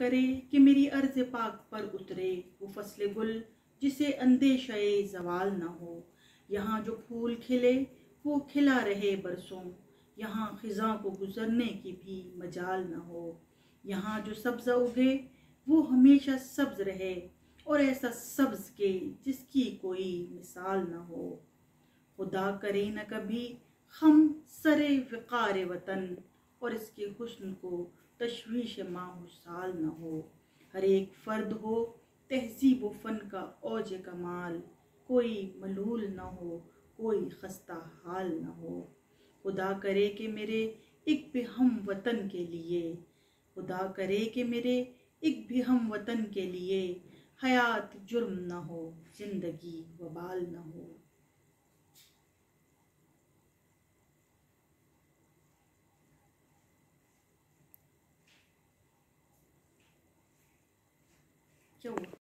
करे कि मेरी अर्ज़ पाक पर उतरे वो फसले गुल जिसे अंदेशाए ज़वाल न हो। यहाँ जो फूल खिले वो खिला रहे बरसों, यहाँ खिज़ां को गुज़रने की भी मजाल न हो। यहाँ जो सब्ज़ उगे वो हमेशा सब्ज़ रहे, और ऐसा सब्ज़ के जिसकी कोई मिसाल न हो। खुदा करे न कभी हम सरे विकार वतन, और इसके हुस्न को तशवीश माहुसाल न हो। हर एक फ़र्द हो तहज़ीब व फ़न का औज कमाल, कोई मलूल न हो, कोई खस्ता हाल न हो। खुदा करे कि मेरे एक भी हम वतन के लिए, खुदा करे कि मेरे एक भी हम वतन के लिए हयात जुर्म न हो, जिंदगी वबाल न हो। क्या हुआ?